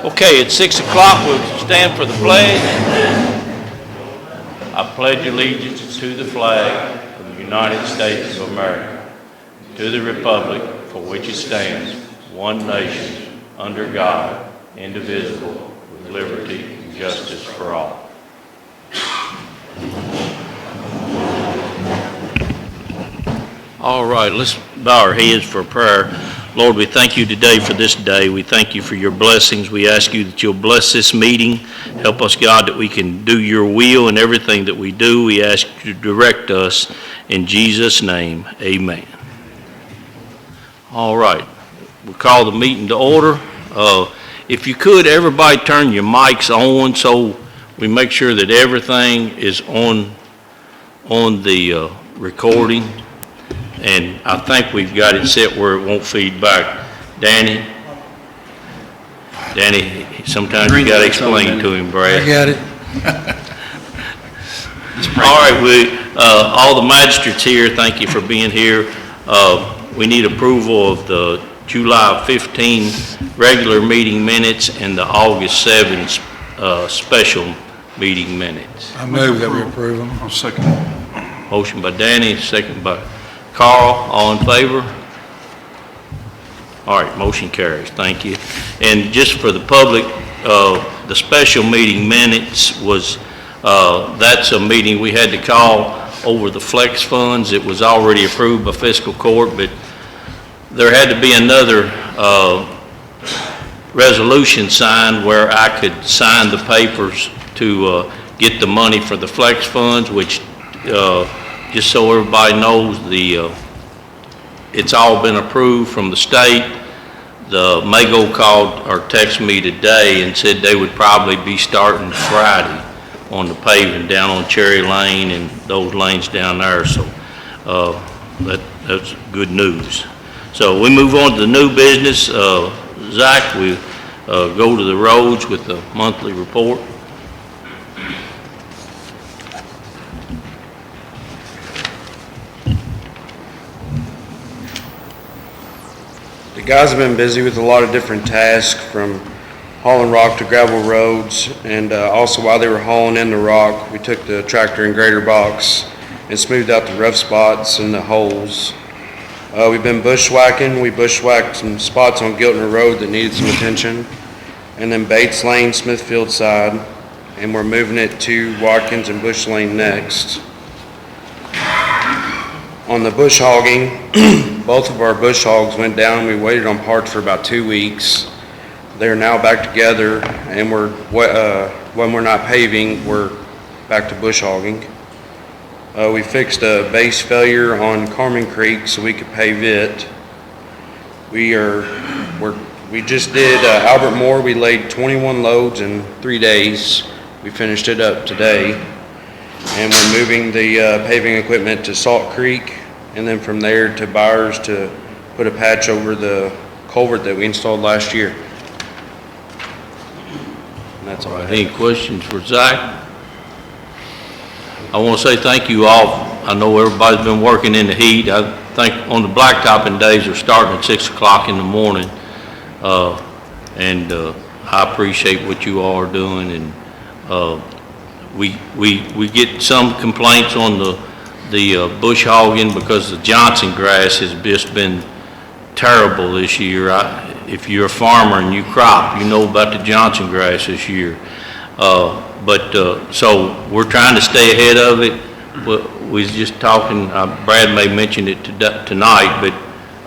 Okay, at 6 o'clock, we'll stand for the pledge. I pledge allegiance to the flag of the United States of America, to the republic for which it stands, one nation, under God, indivisible, with liberty and justice for all. All right, let's bow our heads for prayer. Lord, we thank you today for this day. We thank you for your blessings. We ask you that you'll bless this meeting. Help us, God, that we can do your will in everything that we do. We ask you to direct us in Jesus' name. Amen. All right, we'll call the meeting to order. If you could, everybody turn your mics on so we make sure that everything is on the recording. And I think we've got it set where it won't feed back. Danny, sometimes you got to explain to him, Brad. I got it. All right, all the magistrates here, thank you for being here. We need approval of the July 15 regular meeting minutes and the August 7 special meeting minutes. I move that we approve them. I'll second. Motion by Danny, second by Carl, all in favor? All right, motion carries, thank you. And just for the public, the special meeting minutes was, that's a meeting we had to call over the flex funds. It was already approved by fiscal court, but there had to be another resolution signed where I could sign the papers to get the money for the flex funds, which just so everybody knows, it's all been approved from the state. The Mago called or texted me today and said they would probably be starting Friday on the paving down on Cherry Lane and those lanes down there. So that's good news. So we move on to the new business. Zach, we go to the roads with the monthly report. The guys have been busy with a lot of different tasks, from hauling rock to gravel roads, and also while they were hauling in the rock, we took the tractor and grader box and smoothed out the rough spots and the holes. We've been bushwhacking. We bushwhacked some spots on Giltner Road that needed some attention, and then Bates Lane, Smithfield side, and we're moving it to Watkins and Bush Lane next. On the bush hogging, both of our bush hogs went down. We waited on parts for about 2 weeks. They're now back together, and when we're not paving, we're back to bush hogging. We fixed a base failure on Carmen Creek so we could pave it. We just did Albert Moore. We laid 21 loads in 3 days. We finished it up today. And we're moving the paving equipment to Salt Creek, and then from there to Byers to put a patch over the culvert that we installed last year. And that's all I have. Any questions for Zach? I want to say thank you all. I know everybody's been working in the heat. I think on the blacktopping days are starting at 6 o'clock in the morning. And I appreciate what you all are doing. And we get some complaints on the bush hogging because the Johnson grass has just been terrible this year. If you're a farmer and you crop, you know about the Johnson grass this year. So we're trying to stay ahead of it. We was just talking, Brad may mention it tonight, but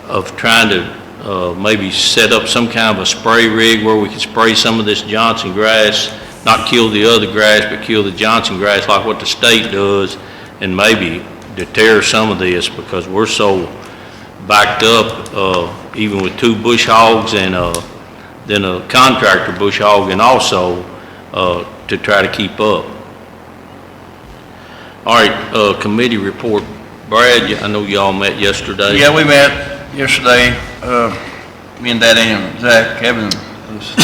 of trying to maybe set up some kind of a spray rig where we can spray some of this Johnson grass, not kill the other grass, but kill the Johnson grass like what the state does, and maybe deter some of this because we're so backed up, even with 2 bush hogs and then a contractor bush hog, and also to try to keep up. All right, committee report. Brad, I know y'all met yesterday. Yeah, we met yesterday. Me and Daddy and Zach. Kevin was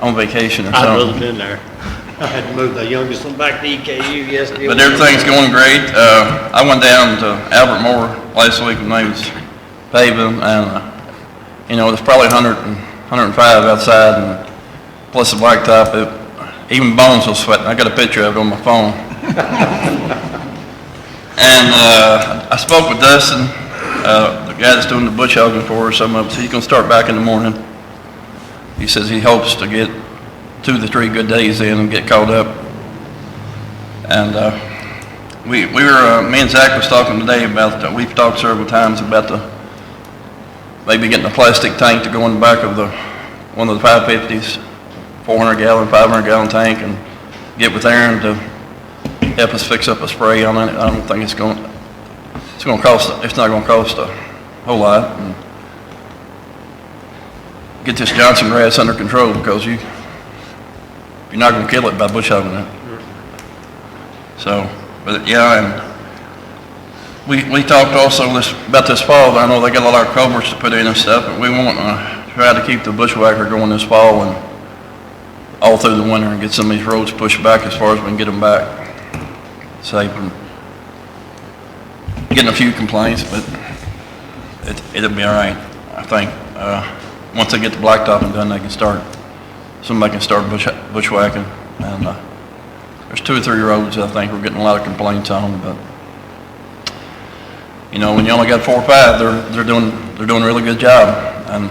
on vacation or something. I'd rather been there. I had to move the youngest one back to EKU yesterday. But everything's going great. I went down to Albert Moore last week when they was paving, and there's probably 105 outside, and plus the blacktop, even Bones was sweating. I got a picture of it on my phone. And I spoke with Dustin, the guy that's doing the bush hogging for us, some of us. He's going to start back in the morning. He says he hopes to get 2 to 3 good days in and get caught up. And we were, me and Zach was talking today about, we've talked several times about maybe getting a plastic tank to go in the back of one of the 550s, 400-gallon, 500-gallon tank, and get with Aaron to help us fix up a spray on it. I don't think it's not going to cost a whole lot. And get this Johnson grass under control, because you're not going to kill it by bush hogging it. So, but yeah, and we talked also about this fall. I know they got a lot of culverts to put in and stuff, but we want to try to keep the bushwhacker going this fall and all through the winter and get some of these roads pushed back as far as we can get them back. Safe and getting a few complaints, but it'll be all right, I think. Once they get the blacktop done, somebody can start bushwhacking. And there's 2 or 3 roads I think we're getting a lot of complaints on, but you know, when you only got 4 or 5, they're doing a really good job. And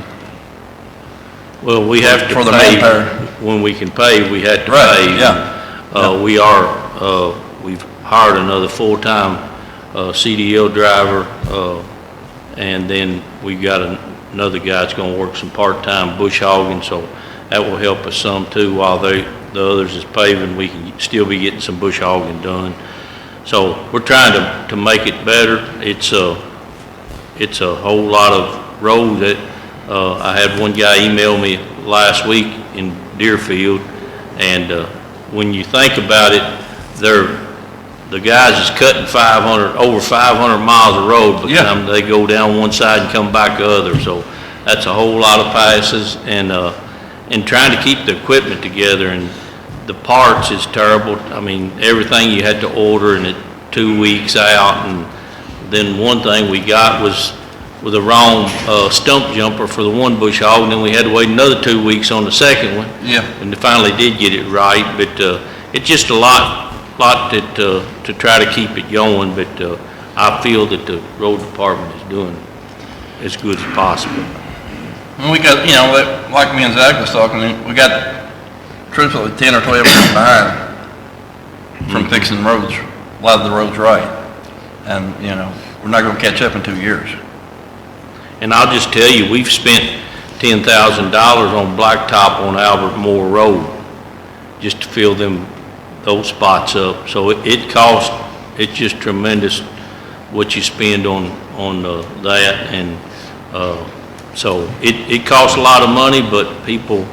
Well, we have to for the pay, manpower. when we can pay, we have to Right, pay. yeah. We've hired another full-time CDL driver, and then we got another guy that's gonna work some part-time bush hogging, so that will help us some too. While the others is paving, we can still be getting some bush hogging done. So we're trying to make it better. It's a whole lot of road that, I had one guy email me last week in Deerfield, and when you think about it, the guys is cutting over 500 miles of road by the Yeah. time they go down one side and come back the other. So that's a whole lot of passes, and trying to keep the equipment together, and the parts is terrible. I mean, everything you had to order, and it 2 weeks out, and then one thing we got was with the wrong stump jumper for the one bush hog, and then we had to wait another 2 weeks on the second one. Yeah. And they finally did get it right, but it's just a lot that to try to keep it going, but I feel that the road department is doing as good as possible. And we got, you know, like me and Zach was talking, we got truthfully 10 or 12 years behind from fixing roads, a lot of the roads right. And, you know, we're not going to catch up in 2 years. And I'll just tell you, we've spent $10,000 on blacktop on Albert Moore Road just to fill those spots up. So it's just tremendous what you spend on that, and so it costs a lot of money, but people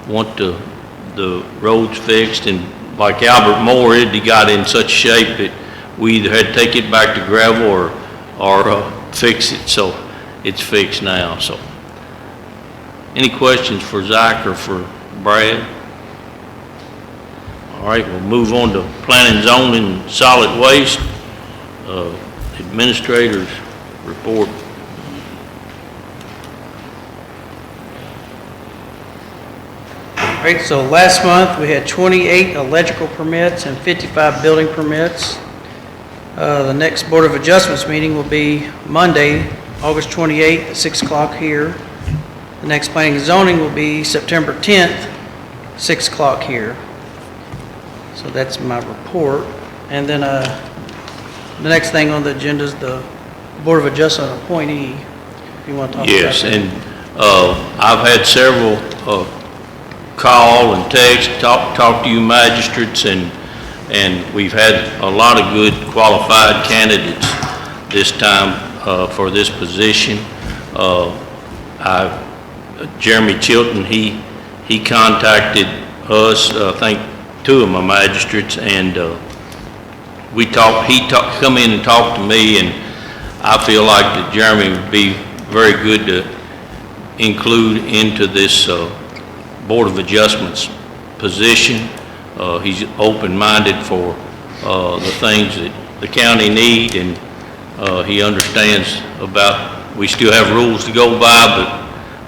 want the roads fixed. And like Albert Moore, it got in such shape that we either had to take it back to gravel or fix it. So it's fixed now. So any questions for Zach or for Brad? All right, we'll move on to planning, zoning, and solid waste. Administrators report. All right, so last month we had 28 electrical permits and 55 building permits. The next Board of Adjustments meeting will be Monday, August 28th at 6 o'clock here. The next planning and zoning will be September 10th, 6 o'clock here. So that's my report. And then the next thing on the agenda is the Board of Adjustment appointee, if you want to talk about that. Yes, and I've had several call and text, talk to you magistrates, and we've had a lot of good qualified candidates this time for this position. Jeremy Chilton, he contacted us, I think 2 of my magistrates, and he come in and talked to me, and I feel like that Jeremy would be very good to include into this Board of Adjustments position. He's open-minded for the things that the county need, and he understands we still have rules to go by,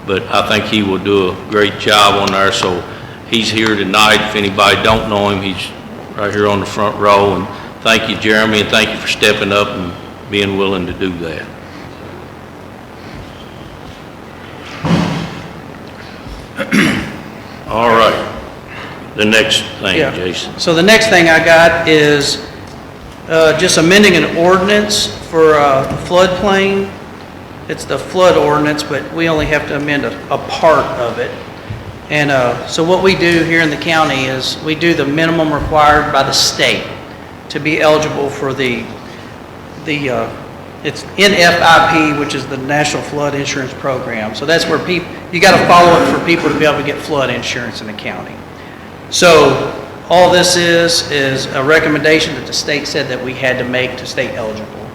but I think he will do a great job on there. So he's here tonight. If anybody don't know him, he's right here on the front row. And thank you, Jeremy, and thank you for stepping up and being willing to do that. All right. The next thing, Yeah. Jason. So the next thing I got is just amending an ordinance for the floodplain. It's the flood ordinance, but we only have to amend a part of it. And so what we do here in the county is we do the minimum required by the state to be eligible for it's NFIP, which is the National Flood Insurance Program. So that's where you got to follow it for people to be able to get flood insurance in the county. So all this is a recommendation that the state said that we had to make to stay eligible.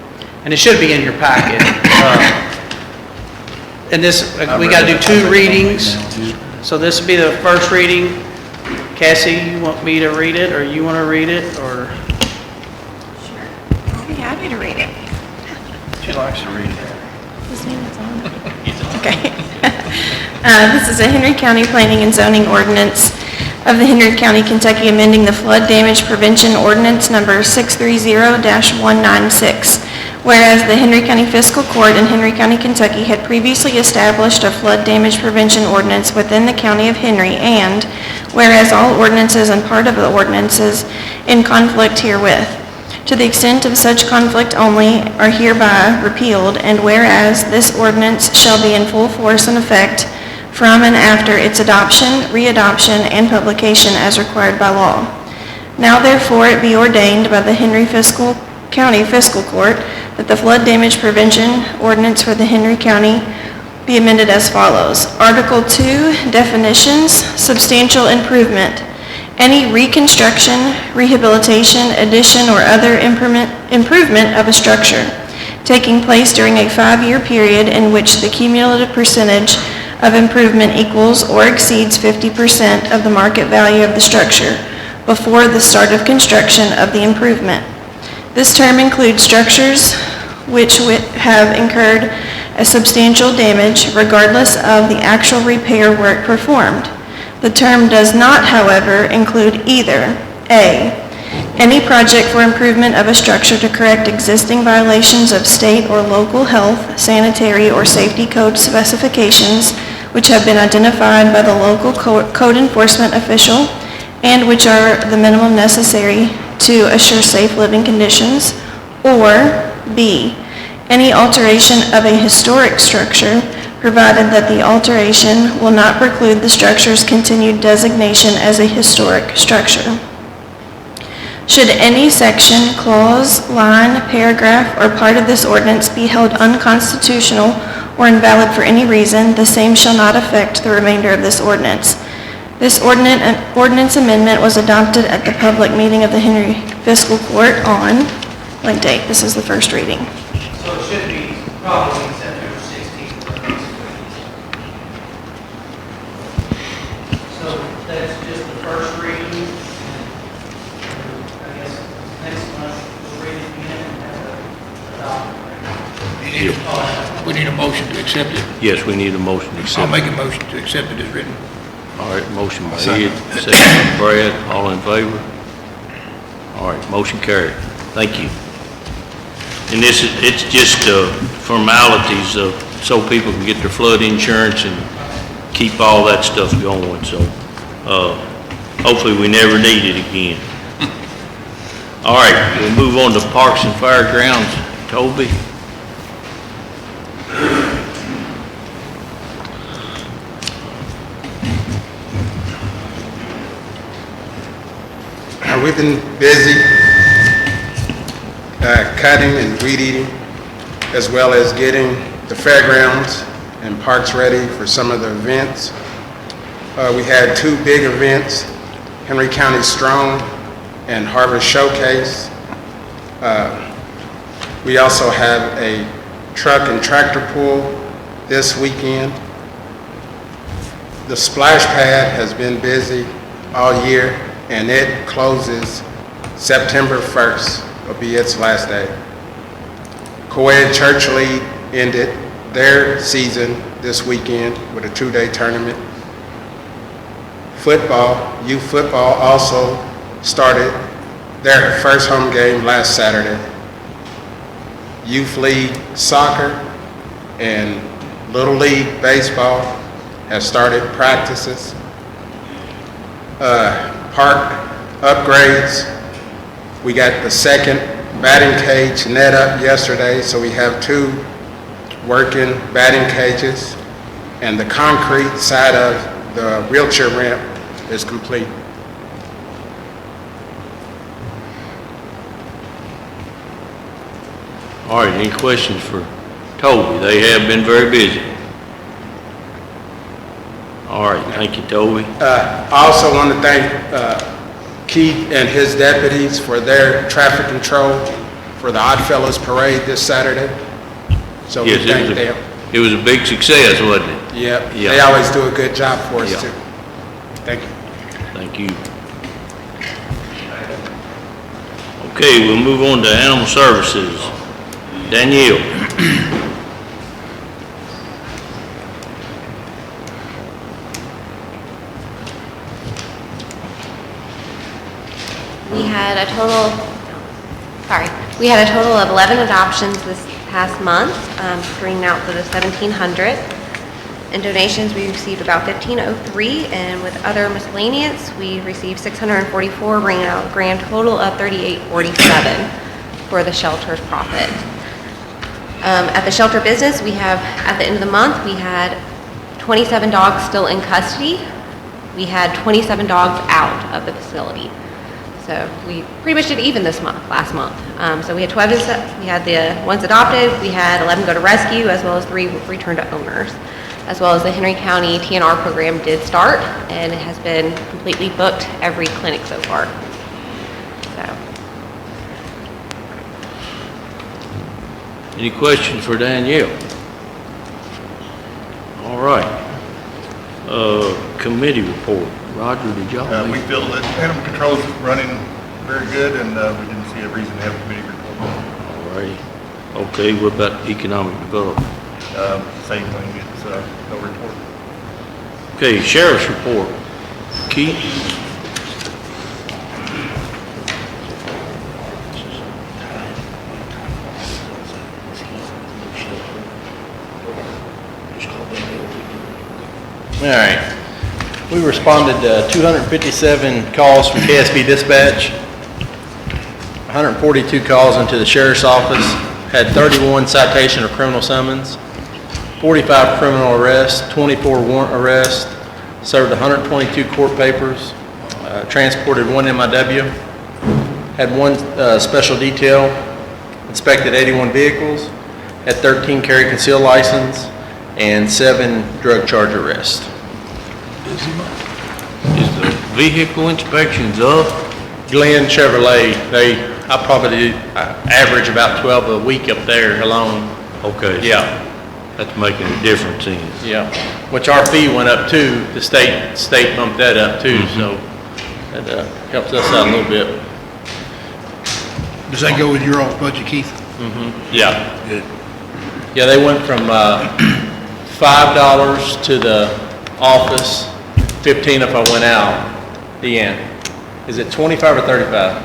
And it should be in your packet. And this, we got to do 2 readings. So this will be the first reading. Cassie, you want me to read it, or you want to read it, or? Sure. I'll be happy to read it. She likes to read it. His name is on it. Okay. This is a Henry County Planning and Zoning Ordinance of the Henry County, Kentucky, amending the Flood Damage Prevention Ordinance number 630-196. Whereas the Henry County Fiscal Court in Henry County, Kentucky had previously established a flood damage prevention ordinance within the County of Henry, and whereas all ordinances and part of the ordinances in conflict herewith, to the extent of such conflict only, are hereby repealed, and whereas this ordinance shall be in full force and effect from and after its adoption, readoption, and publication as required by law. Now therefore it be ordained by the Henry County Fiscal Court that the flood damage prevention ordinance for the Henry County be amended as follows. Article 2, definitions, substantial improvement. Any reconstruction, rehabilitation, addition, or other improvement of a structure taking place during a 5-year period in which the cumulative percentage of improvement equals or exceeds 50% of the market value of the structure before the start of construction of the improvement. This term includes structures which have incurred a substantial damage regardless of the actual repair work performed. The term does not, however, include either A, any project for improvement of a structure to correct existing violations of state or local health, sanitary, or safety code specifications which have been identified by the local code enforcement official and which are the minimum necessary to assure safe living conditions, or B, any alteration of a historic structure, provided that the alteration will not preclude the structure's continued designation as a historic structure. Should any section, clause, line, paragraph, or part of this ordinance be held unconstitutional or invalid for any reason, the same shall not affect the remainder of this ordinance. This ordinance amendment was adopted at the public meeting of the Henry Fiscal Court on, blank date, this is the first reading. So it should be probably September 16th. So that's just the first reading. I guess next month we'll read it again and have it adopted. We need a motion to accept it. Yes, we need a motion to I'll accept. make a motion to accept it as written. All right, motion by Ed, second by Brad, all in favor? All right, motion carried. Thank you. And it's just formalities so people can get their flood insurance and keep all that stuff going, so hopefully we never need it again. All right, we'll move on to Parks and Fairgrounds. Toby? We've been busy cutting and weed eating, as well as getting the fairgrounds and parks ready for some of the events. We had 2 big events, Henry County Strong and Harvest Showcase. We also have a truck and tractor pull this weekend. The splash pad has been busy all year, and it closes September 1st, will be its last day. Co-ed Church League ended their season this weekend with a 2-day tournament. football, youth football also started their first home game last Saturday. Youth League Soccer and Little League Baseball have started practices. Park upgrades. We got the second batting cage net up yesterday, so we have 2 working batting cages, and the concrete side of the wheelchair ramp is complete. All right, any questions for Toby? They have been very busy. All right, thank you, Toby. I also want to thank Keith and his deputies for their traffic control for the Oddfellows Parade this Saturday. So we Yes, thank them. it was a big success, wasn't it? Yep, Yeah. they always do a good job for us Yeah. too. Thank you. Thank you. Okay, we'll move on to Animal Services. Danielle. We had a total of 11 adoptions this past month, bringing out to the 1,700. In donations, we received about 1,503, and with other miscellaneous, we received 644, bringing out a grand total of 3,847 for the shelter's profit. At the shelter business, we have, at the end of the month, we had 27 dogs still in custody. We had 27 dogs out of the facility. So we pretty much did even this month, last month. So we had 12, we had the ones adopted, we had 11 go to rescue, as well as 3 return to owners, as well as the Henry County TNR program did start, and it has been completely booked every clinic so far. So. Any questions for Danielle? All right. Committee report. Roger, did y'all? We feel that animal control is running very good, and we didn't see a reason to have a committee report. All righty. Okay, what about economic development? Same thing, it's no report. Okay, sheriff's report. Keith? All right. We responded to 257 calls from KSB Dispatch, 142 calls into the Sheriff's Office, had 31 citation or criminal summons, 45 criminal arrests, 24 warrant arrests, served 122 court papers, transported 1 MIW, had 1 special detail, inspected 81 vehicles, had 13 carry conceal license, and 7 drug charge arrests. Is the vehicle inspections up? Glenn Chevrolet, I probably average about 12 a week up there alone. Okay. Yeah, That's making a difference in. yeah. Which our fee went up too. The state bumped that up too, so that helps us out a little bit. Does that go with your old budget, Keith? Yeah. Good. Yeah, they went from $5 to the office, 15 if I went out, the end. Is it 25 or 35?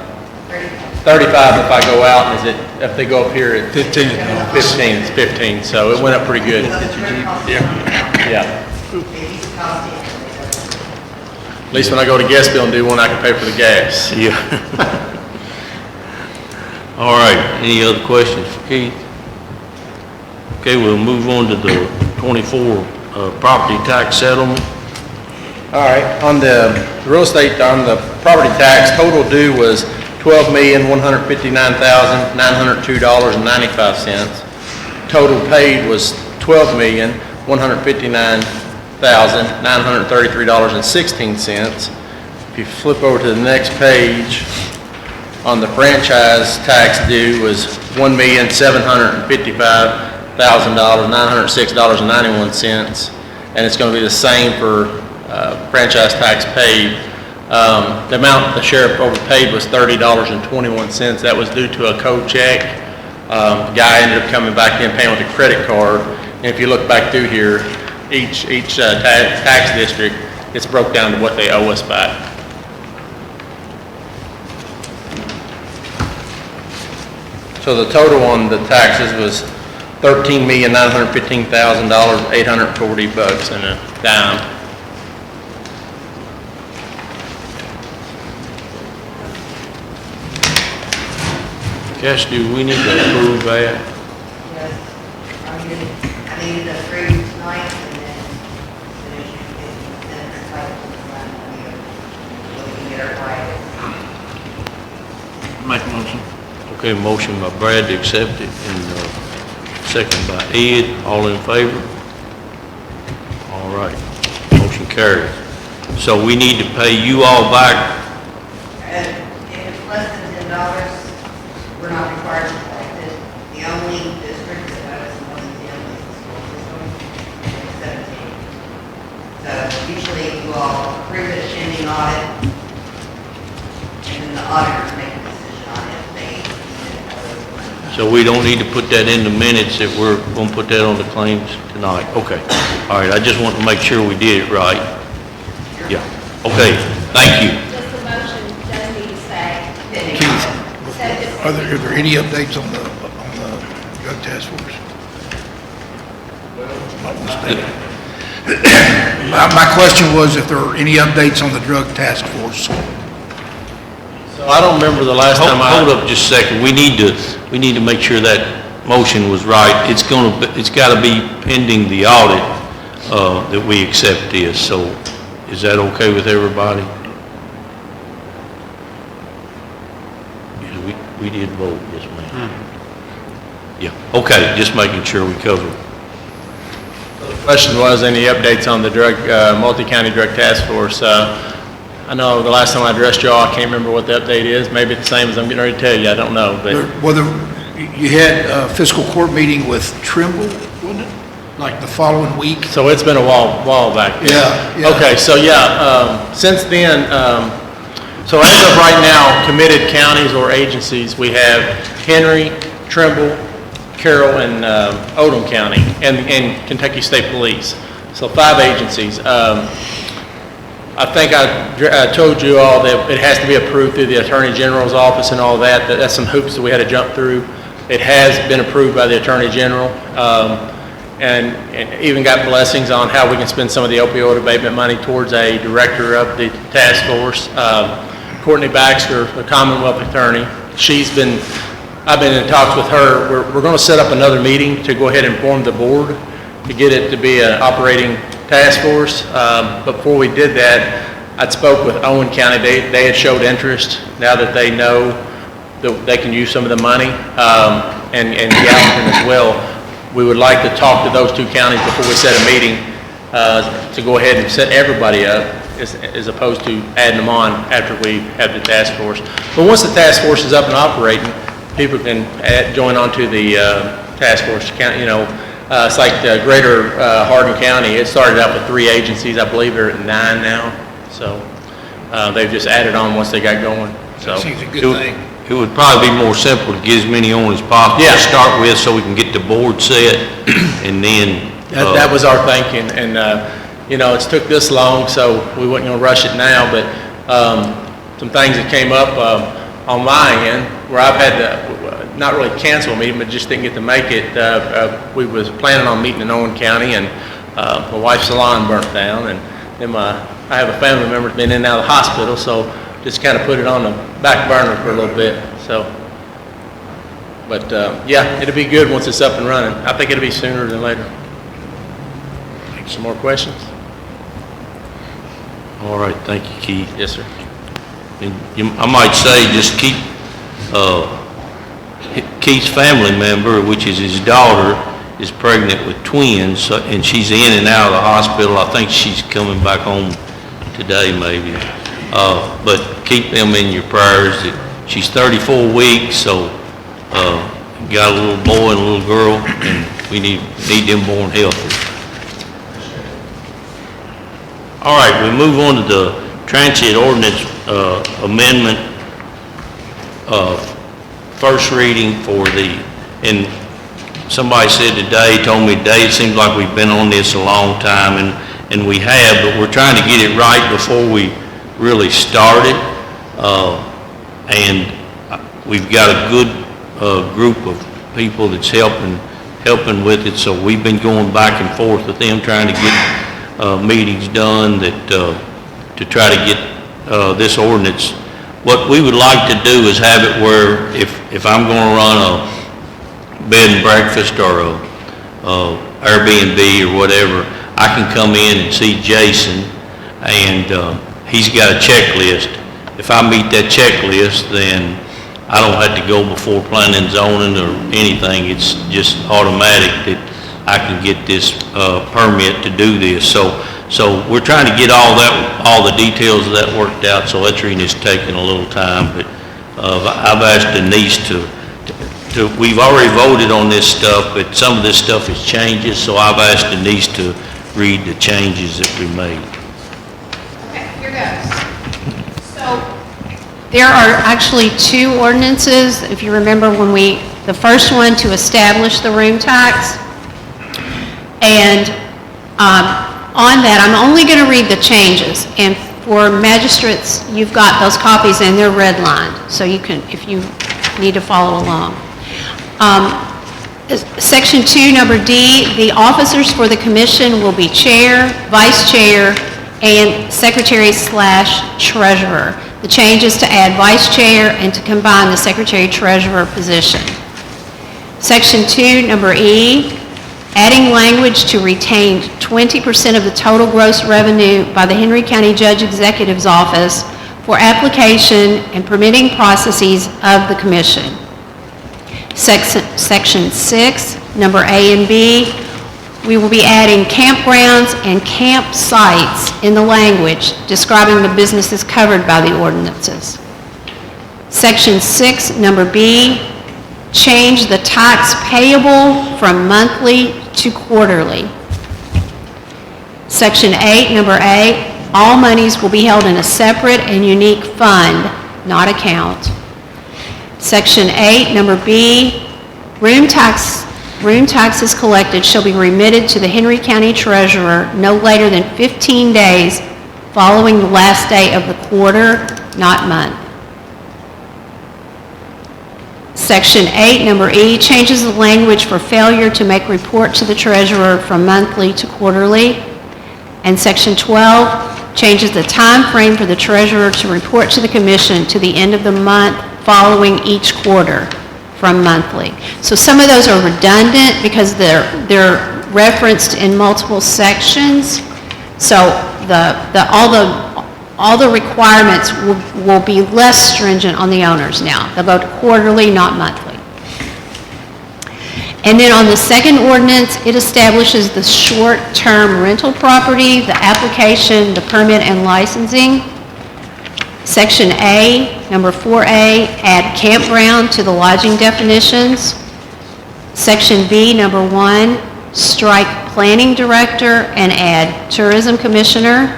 35 if I go out, and is it, if they go up here at 15? 15, it's 15, so it went up pretty good. Yeah. At least when I go to Guestville and do one, I can pay for the gas. Yeah. All right, any other questions for Keith? Okay, we'll move on to the 24 property tax settlement. All right, on the real estate, on the property tax, total due was $12,159,902.95. Total paid was $12,159,933.16. If you flip over to the next page, on the franchise tax due was $1,755,906.91, and it's going to be the same for franchise tax paid. The amount the sheriff overpaid was $30.21. That was due to a code check. The guy ended up coming back in paying with a credit card. And if you look back through here, each tax district it's broke down to what they owe us back. So the total on the taxes was $13,915,000, $840 and a dime. Cash, do we need to approve that? Yes, I need the three tonight, and then you can send it back to the line, we can get our file. Make a motion. Okay, motion by Brad to accept it, and second by Ed. All in favor? All right, motion carries. So we need to pay you all back. And if it's less than $10, we're not required to collect it. The only district that owes more than 10 is the school system, and it's 17. So usually you all approve it pending audit, and then the auditors make a decision on it. So we don't need to put that in the minutes, that we're going to put that on the claims tonight? Okay. All right, I just want to make sure we did it right. Yeah. Okay, thank you. Just the motion does need to say. Keith, are there any updates on the drug task force? My question was if there are any updates on the drug task force. So I don't remember the last time Hold up just a second. We need to make sure that motion was right. It's got to be pending the audit, that we accept this. So is that okay with everybody? Yes, we did vote, yes ma'am. Yeah, okay, just making sure we cover it. The question was, any updates on the multi-county drug task force? I know the last time I addressed y'all, I can't remember what the update is. Maybe it's the same as I'm getting ready to tell you, I don't know. But You had a fiscal court meeting with Trimble, wasn't it? Like the following week? So it's been a while back. Yeah. Okay, so since then, so as of right now, committed counties or agencies, we have Henry, Trimble, Carroll, and Oldham County, and Kentucky State Police. So 5 agencies. I think I told you all that it has to be approved through the Attorney General's office and all that. That's some hoops that we had to jump through. It has been approved by the Attorney General, and even got blessings on how we can spend some of the opioid abatement money towards a director of the task force, Courtney Baxter, the Commonwealth Attorney. I've been in talks with her. We're going to set up another meeting to go ahead and form the board to get it to be an operating task force. Before we did that, I'd spoke with Owen County. They had showed interest now that they know that they can use some of the money, and Gallatin as well. We would like to talk to those 2 counties before we set a meeting to go ahead and set everybody up as opposed to adding them on after we have the task force. But once the task force is up and operating, people can join onto the task force. It's like the greater Hardin County. It started out with 3 agencies. I believe they're at 9 now. So they've just added on once they got going. So That seems a good thing. It would probably be more simple to get as many on as possible to start with, so we can get the board set, and then... That was our thinking, and, it's took this long, so we weren't going to rush it now, but some things that came up on my end, where I've had to, not really cancel a meeting, but just didn't get to make it. We was planning on meeting in Owen County, and my wife's salon burnt down, and then I have a family member that's been in and out of the hospital, so just kind of put it on the back burner for a little bit. So, but it'll be good once it's up and running. I think it'll be sooner than later. Some more questions? All right, thank you, Keith. Yes, sir. And I might say, just keep Keith's family member, which is his daughter, is pregnant with twins, and she's in and out of the hospital. I think she's coming back home today, maybe. But keep them in your prayers. She's 34 weeks, so got a little boy and a little girl, and we need them born healthy. All right, we move on to the transit ordinance amendment, first reading and somebody said today, told me today, it seems like we've been on this a long time, and we have, but we're trying to get it right before we really start it. And we've got a good group of people that's helping with it, so we've been going back and forth with them, trying to get meetings done that, to try to get this ordinance. What we would like to do is have it where if I'm going to run a bed and breakfast or a Airbnb or whatever, I can come in and see Jason, and he's got a checklist. If I meet that checklist, then I don't have to go before planning and zoning or anything. It's just automatic that I can get this permit to do this. So we're trying to get all the details of that worked out, so that's reason it's taking a little time. But I've asked Denise we've already voted on this stuff, but some of this stuff is changes, so I've asked Denise to read the changes that we made. Okay, here goes. So there are actually two ordinances, if you remember the first one to establish the room tax. And on that, I'm only going to read the changes. And for magistrates, you've got those copies and they're redlined, so you can, if you need to follow along. Section 2, number D, the officers for the commission will be chair, vice chair, and secretary/treasurer. The change is to add vice chair and to combine the secretary-treasurer position. Section 2, number E, adding language to retain 20% of the total gross revenue by the Henry County Judge Executive's Office for application and permitting processes of the commission. Section 6, number A and B, we will be adding campgrounds and campsites in the language describing the businesses covered by the ordinances. Section 6, number B, change the tax payable from monthly to quarterly. Section 8, number A, all monies will be held in a separate and unique fund, not account. Section 8, number B, room taxes collected shall be remitted to the Henry County Treasurer no later than 15 days following the last day of the quarter, not month. Section 8, number E, changes the language for failure to make report to the Treasurer from monthly to quarterly. And Section 12 changes the time frame for the Treasurer to report to the Commission to the end of the month following each quarter from monthly. So some of those are redundant because they're referenced in multiple sections. So all the requirements will be less stringent on the owners now. They'll go to quarterly, not monthly. And then on the second ordinance, it establishes the short-term rental property, the application, the permit, and licensing. Section A, number 4A, add campground to the lodging definitions. Section B, number 1, strike planning director and add tourism commissioner.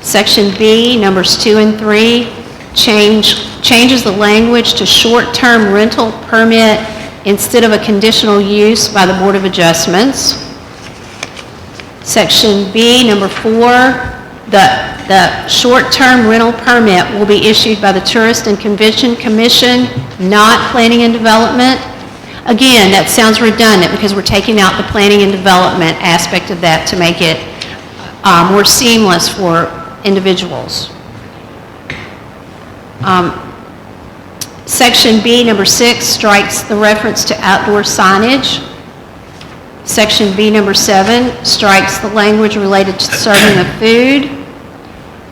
Section B, numbers 2 and 3, changes the language to short-term rental permit instead of a conditional use by the Board of Adjustments. Section B, number 4, the short-term rental permit will be issued by the Tourist and Convention Commission, not Planning and Development. Again, that sounds redundant because we're taking out the planning and development aspect of that to make it more seamless for individuals. Section B, number 6, strikes the reference to outdoor signage. Section B, number 7, strikes the language related to serving of food.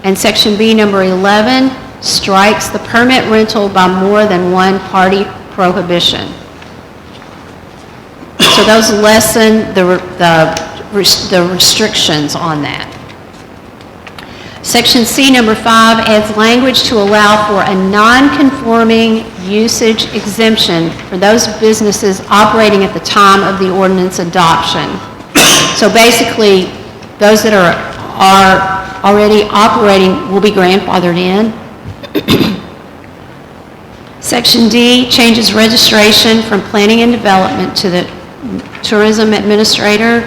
And Section B, number 11, strikes the permit rental by more than one party prohibition. So those lessen the restrictions on that. Section C, number 5, adds language to allow for a non-conforming usage exemption for those businesses operating at the time of the ordinance adoption. So basically, those that are already operating will be grandfathered in. Section D changes registration from planning and development to the tourism administrator.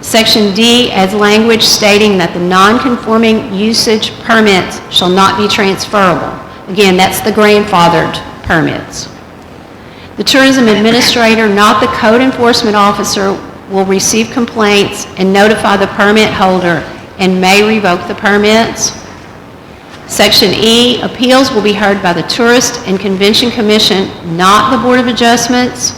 Section D adds language stating that the non-conforming usage permits shall not be transferable. Again, that's the grandfathered permits. The tourism administrator, not the code enforcement officer, will receive complaints and notify the permit holder and may revoke the permits. Section E, appeals will be heard by the Tourist and Convention Commission, not the Board of Adjustments.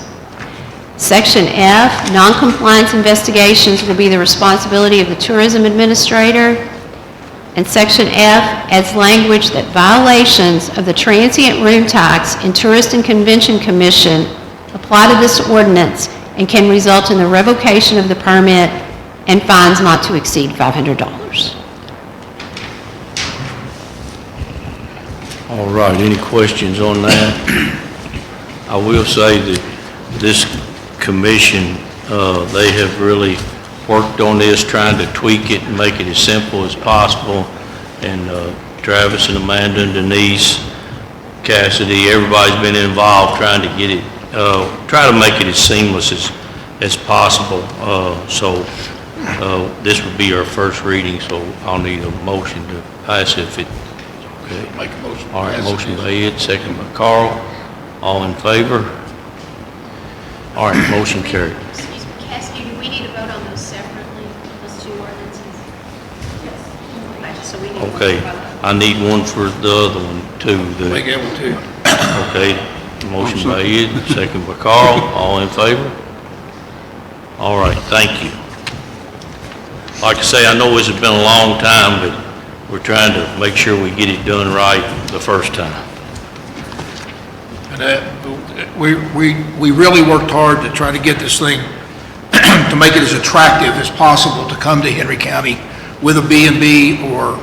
Section F, noncompliance investigations will be the responsibility of the tourism administrator. And Section F adds language that violations of the transient room tax in Tourist and Convention Commission apply to this ordinance and can result in the revocation of the permit and fines not to exceed $500. All right, any questions on that? I will say that this commission, they have really worked on this, trying to tweak it and make it as simple as possible. And Travis and Amanda and Denise, Cassidy, everybody's been involved trying to get it, try to make it as seamless as possible. So this would be our first reading, so I'll need a motion to pass if it's okay. Make a motion. All right, motion by Ed, second by Carl. All in favor? All right, motion carried. Excuse me, Cassidy, do we need to vote on those separately, those two ordinances? Yes. So we need to Okay, I need one for the other one too. Make that one too. Okay, motion by Ed, second by Carl. All in favor? All right, thank you. Like I say, I know this has been a long time, but we're trying to make sure we get it done right the first time. And we really worked hard to try to get this thing, to make it as attractive as possible to come to Henry County with a B&B or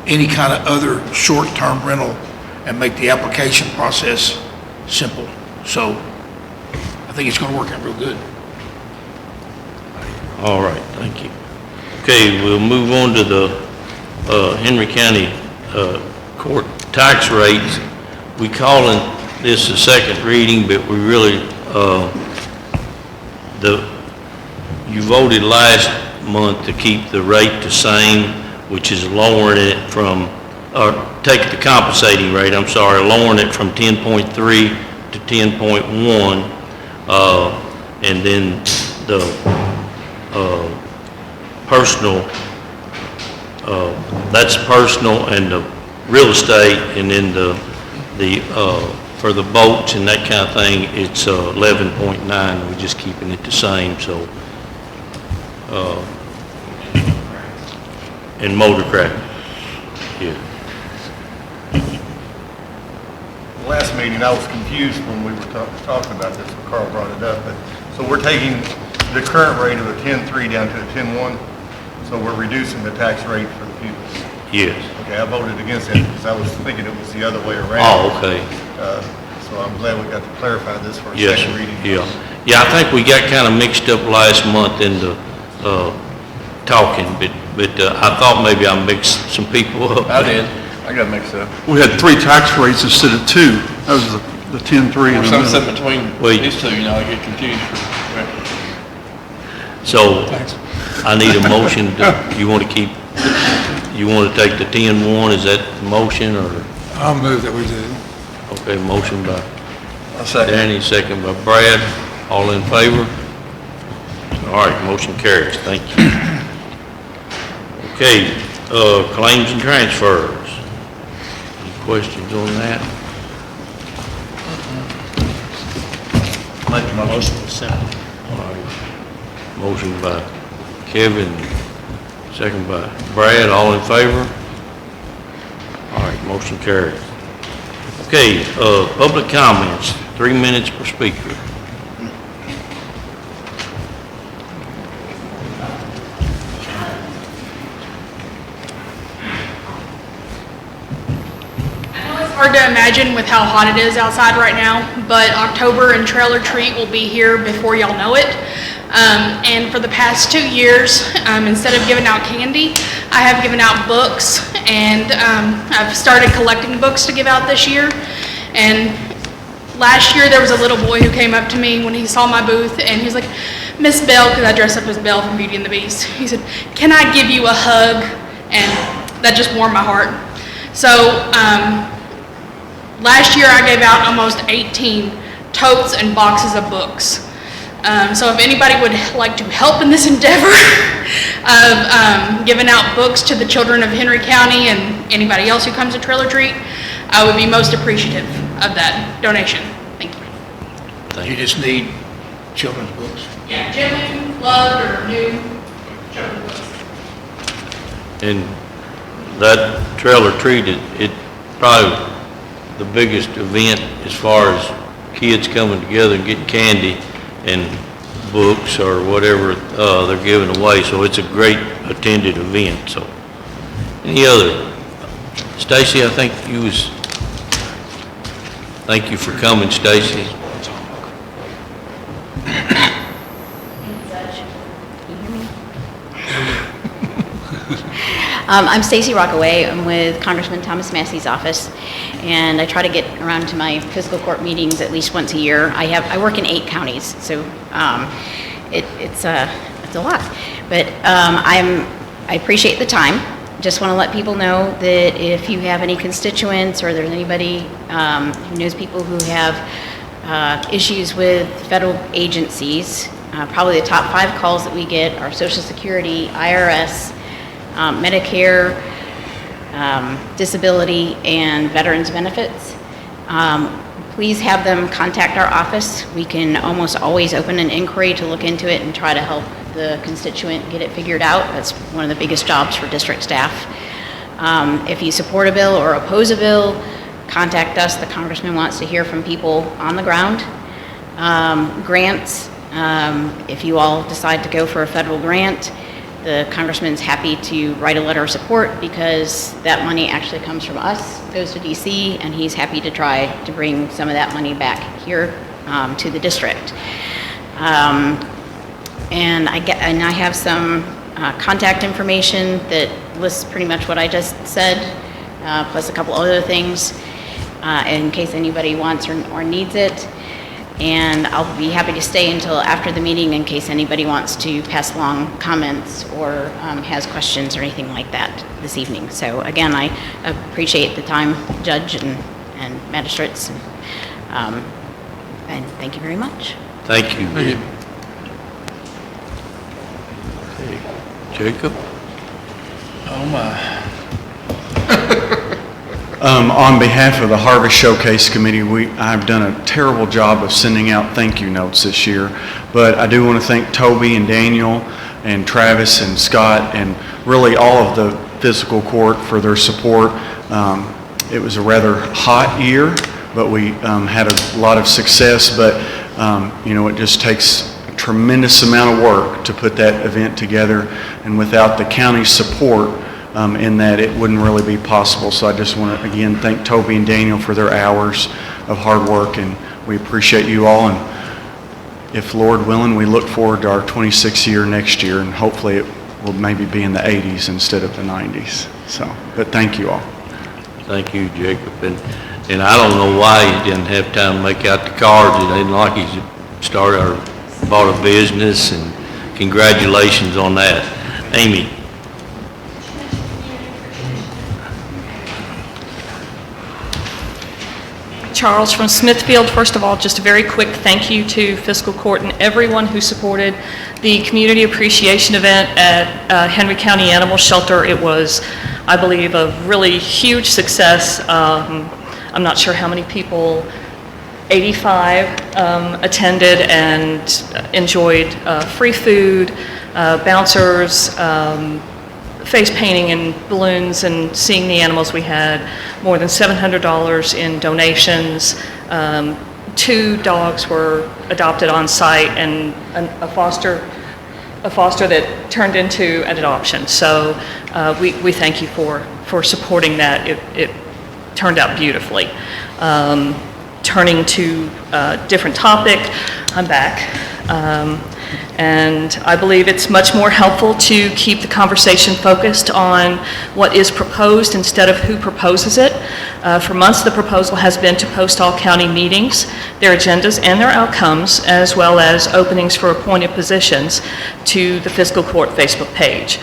any kind of other short-term rental and make the application process simple. So I think it's going to work out real good. All right, thank you. Okay, we'll move on to the Henry County court tax rates. We calling this a second reading, but we really, you voted last month to keep the rate the same, which is lowering it from, or take the compensating rate, I'm sorry, lowering it from 10.3 to 10.1, and then the personal, that's personal and the real estate, and then for the boats and that kind of thing, it's 11.9. We're just keeping it the same. So, and motorcraft, yeah. Last meeting, I was confused when we were talking about this, when Carl brought it up, but, so we're taking the current rate of a 10.3 down to a 10.1, so we're reducing the tax rate for the pupils. Yes. Okay, I voted against that because I was thinking it was the other way around. Oh, okay. So I'm glad we got to clarify this for a Yes, second reading. yeah. Yeah, I think we got kind of mixed up last month in the talking, but I thought maybe I mixed some people up. I did. I got mixed up. We had 3 tax rates instead of 2. That was the 10.3 and the Some middle. sit between Wait. these two, you know, I get confused. So I need a motion. You want to keep, you want to take the 10.1, is that the motion, or? I'll move that we do. Okay, motion by A second. Danny, second by Brad. All in favor? All right, motion carries. Thank you. Okay, claims and transfers. Any questions on that? Make the motion. All right. Motion by Kevin, second by Brad. All in favor? All right, motion carries. Okay, public comments, 3 minutes per speaker. It's hard to imagine with how hot it is outside right now, but October and Trailer Treat will be here before y'all know it. And for the past 2 years, instead of giving out candy, I have given out books, and I've started collecting books to give out this year. And last year, there was a little boy who came up to me when he saw my booth, and he was like, Miss Bell, because I dress up as Belle from Beauty and the Beast. He said, "Can I give you a hug?" And that just warmed my heart. So last year I gave out almost 18 totes and boxes of books. So if anybody would like to help in this endeavor of giving out books to the children of Henry County and anybody else who comes to Trailer Treat, I would be most appreciative of that donation. Thank you. You just need children's books. Yeah, gently loved or new children's books. And that Trailer Treat, it probably the biggest event as far as kids coming together and getting candy and books or whatever they're giving away. So it's a great attended event. So any other? Stacy, I think you was, thank you for coming, Stacy. I'm Stacy Rockaway. I'm with Congressman Thomas Massey's office, and I try to get around to my fiscal court meetings at least once a year. I work in 8 counties, so it's a lot. But I appreciate the time. Just want to let people know that if you have any constituents or there's anybody who knows people who have issues with federal agencies, probably the top 5 calls that we get are Social Security, IRS, Medicare, disability, and veterans benefits. Please have them contact our office. We can almost always open an inquiry to look into it and try to help the constituent get it figured out. That's one of the biggest jobs for district staff. If you support a bill or oppose a bill, contact us. The congressman wants to hear from people on the ground. Grants, if you all decide to go for a federal grant, the congressman's happy to write a letter of support because that money actually comes from us, goes to DC, and he's happy to try to bring some of that money back here to the district. And I have some contact information that lists pretty much what I just said, plus a couple other things in case anybody wants or needs it. And I'll be happy to stay until after the meeting in case anybody wants to pass along comments or has questions or anything like that this evening. So again, I appreciate the time, Judge and magistrates, and thank you very much. Thank you. Okay. Jacob? Oh my. On behalf of the Harvest Showcase Committee, I've done a terrible job of sending out thank you notes this year, but I do want to thank Toby and Daniel and Travis and Scott and really all of the fiscal court for their support. It was a rather hot year, but we had a lot of success, but it just takes a tremendous amount of work to put that event together, and without the county's support in that, it wouldn't really be possible. So I just want to again thank Toby and Daniel for their hours of hard work, and we appreciate you all. And if Lord willing, we look forward to our 26th year next year, and hopefully it will maybe be in the 80s instead of the 90s. So, but thank you all. Thank you, Jacob. And I don't know why he didn't have time to make out the cards. It ain't like he started or bought a business, and congratulations on that. Amy. Charles from Smithfield. First of all, just a very quick thank you to Fiscal Court and everyone who supported the community appreciation event at Henry County Animal Shelter. It was, I believe, a really huge success. I'm not sure how many people, 85 attended and enjoyed free food, bouncers, face painting and balloons, and seeing the animals. We had more than $700 in donations. 2 dogs were adopted on site, and a foster that turned into an adoption. So we thank you for supporting that. It turned out beautifully. Turning to a different topic, I'm back. And I believe it's much more helpful to keep the conversation focused on what is proposed instead of who proposes it. For months, the proposal has been to post all county meetings, their agendas and their outcomes, as well as openings for appointed positions to the Fiscal Court Facebook page.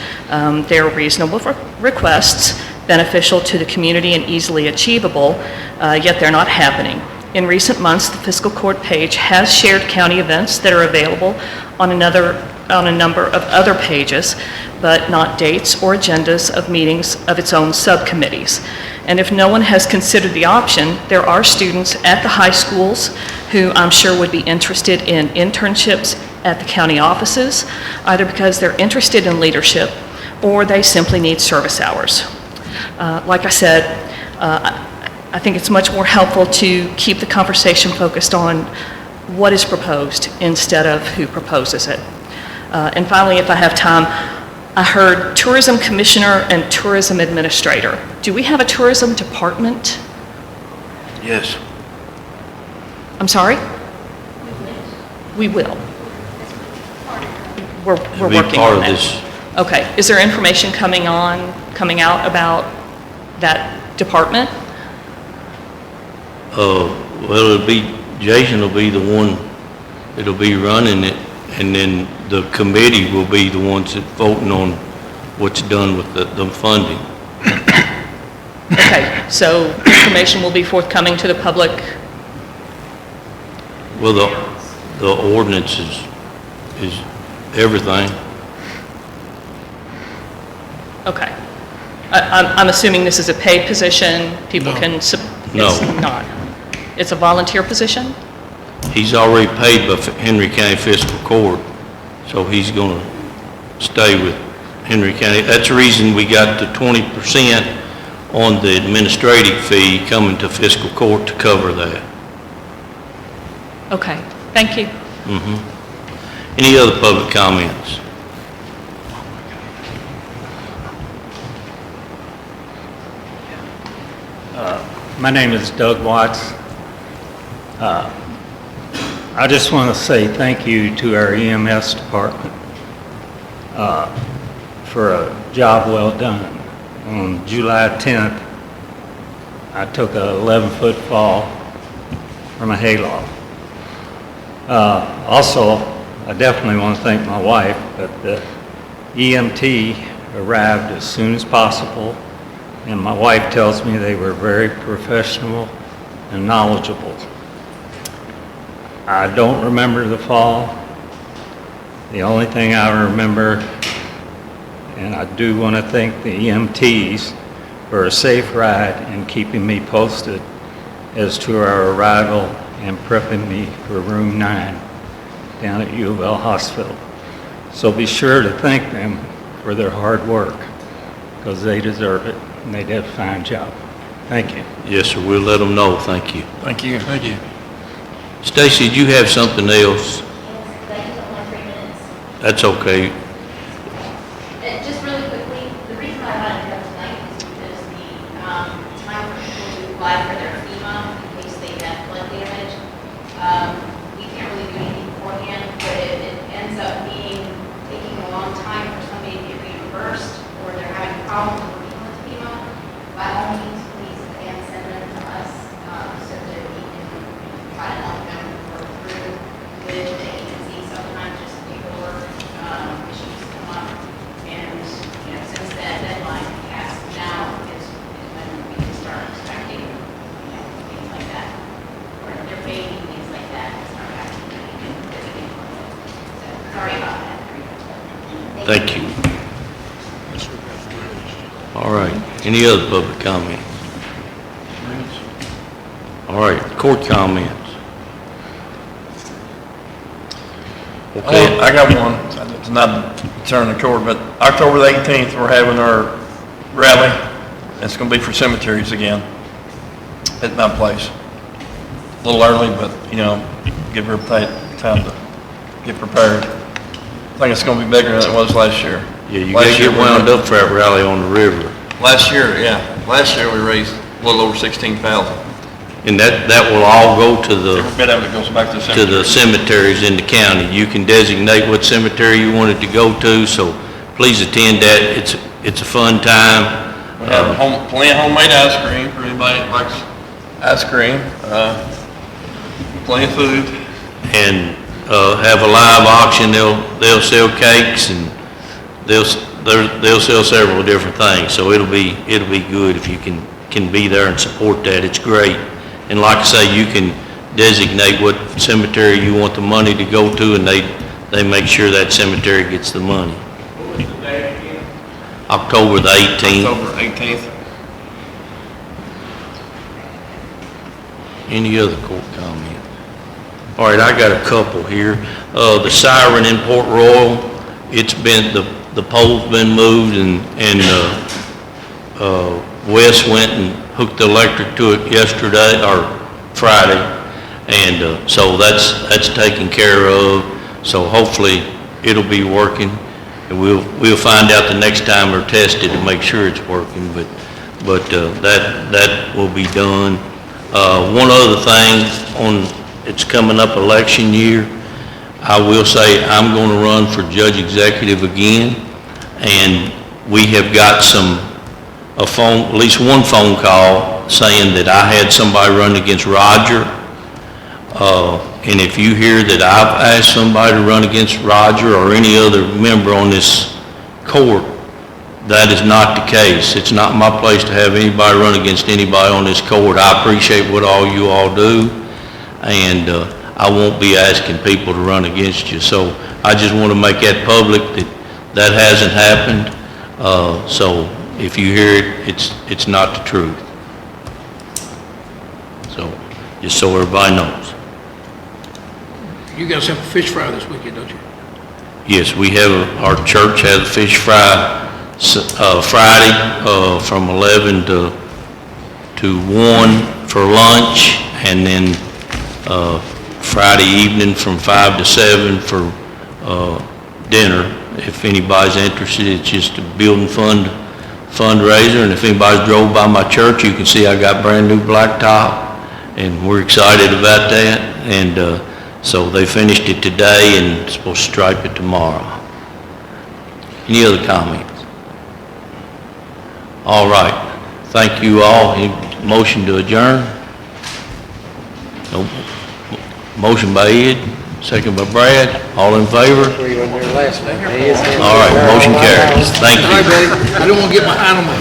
They're reasonable requests, beneficial to the community and easily achievable, yet they're not happening. In recent months, the Fiscal Court page has shared county events that are available on a number of other pages, but not dates or agendas of meetings of its own subcommittees. And if no one has considered the option, there are students at the high schools who I'm sure would be interested in internships at the county offices, either because they're interested in leadership or they simply need service hours. Like I said, I think it's much more helpful to keep the conversation focused on what is proposed instead of who proposes it. And finally, if I have time, I heard tourism commissioner and tourism administrator. Do we have a tourism department? Yes. I'm sorry? We will. We're working on that. Okay. Is there information coming out about that department? Well, Jason will be the one that'll be running it, and then the committee will be the ones that voting on what's done with the funding. Okay, so information will be forthcoming to the public? Well, the ordinance is everything. Okay. I'm assuming this is a paid position, people can... No. It's not. It's a volunteer position? He's already paid by Henry County Fiscal Court, so he's going to stay with Henry County. That's the reason we got the 20% on the administrative fee coming to Fiscal Court to cover that. Okay, thank you. Any other public comments? My name is Doug Watts. I just want to say thank you to our EMS department for a job well done. On July 10th, I took an 11-foot fall from a hayloft. Also, I definitely want to thank my wife, but the EMT arrived as soon as possible, and my wife tells me they were very professional and knowledgeable. I don't remember the fall. The only thing I remember, and I do want to thank the EMTs for a safe ride and keeping me posted as to our arrival and prepping me for room 9 down at U of L Hospital. So be sure to thank them for their hard work, because they deserve it, and they did a fine job. Thank you. Yes, sir, we'll let them know. Thank you. Thank you. Thank you. Stacy, do you have something else? That's okay. Just really quickly, the reason I wanted to come tonight is because the time for people to apply for their FEMA in case they have flood damage, we can't really do anything beforehand, but it ends up taking a long time for somebody to get reimbursed, or they're having problems working with FEMA. By all means, please again send them to us so that we can try to help them work through with the agency. Sometimes just paperwork issues come up, and since that deadline passed, now is when we can start expecting things like that, or if they're paying things like that, start happening. So sorry about that. Thank you. All right. Any other public comments? All right, court comments. Okay. I got one. It's not concerning the court, but October the 18th, we're having our rally. It's going to be for cemeteries again at my place. A little early, but, give everybody time to get prepared. I think it's going to be bigger than it was last year. Yeah, you got to get wound up for that rally on the river. Last year we raised a little over $16,000. And that will all go to the, Every bit of it goes back to the to the cemeteries in the county. You can designate what cemetery you want it to go to, so please attend that. It's a fun time. We have plenty of homemade ice cream for anybody that likes ice cream. Plenty of food. And have a live auction. They'll sell cakes, and they'll sell several different things. So it'll be good if you can be there and support that. It's great. And like I say, you can designate what cemetery you want the money to go to, and they make sure that cemetery gets the money. October the 18th. October 18th. Any other court comment? All right, I got a couple here. The siren in Port Royal, it's been, the pole's been moved, and Wes went and hooked the electric to it yesterday, or Friday, and so that's taken care of. So hopefully it'll be working, and we'll find out the next time they're tested to make sure it's working. But that will be done. One other thing, it's coming up election year. I will say I'm going to run for judge executive again, and we have got at least one phone call saying that I had somebody run against Roger. And if you hear that I've asked somebody to run against Roger or any other member on this court, that is not the case. It's not my place to have anybody run against anybody on this court. I appreciate what all you all do, and I won't be asking people to run against you. So I just want to make that public that hasn't happened. So if you hear it, it's not the truth. So, just so everybody knows. You guys have a fish fry this weekend, don't you? Yes, we have, our church has a fish fry Friday from 11 to 1 for lunch, and then Friday evening from 5 to 7 for dinner. If anybody's interested, it's just a building fundraiser, and if anybody's drove by my church, you can see I got brand new blacktop, and we're excited about that. And so they finished it today and supposed to stripe it tomorrow. Any other comments? All right. Thank you all. Any motion to adjourn? No. Motion by Ed, second by Brad. All in favor? All right, motion carries. Thank you. All right, buddy. I don't want to get behind on my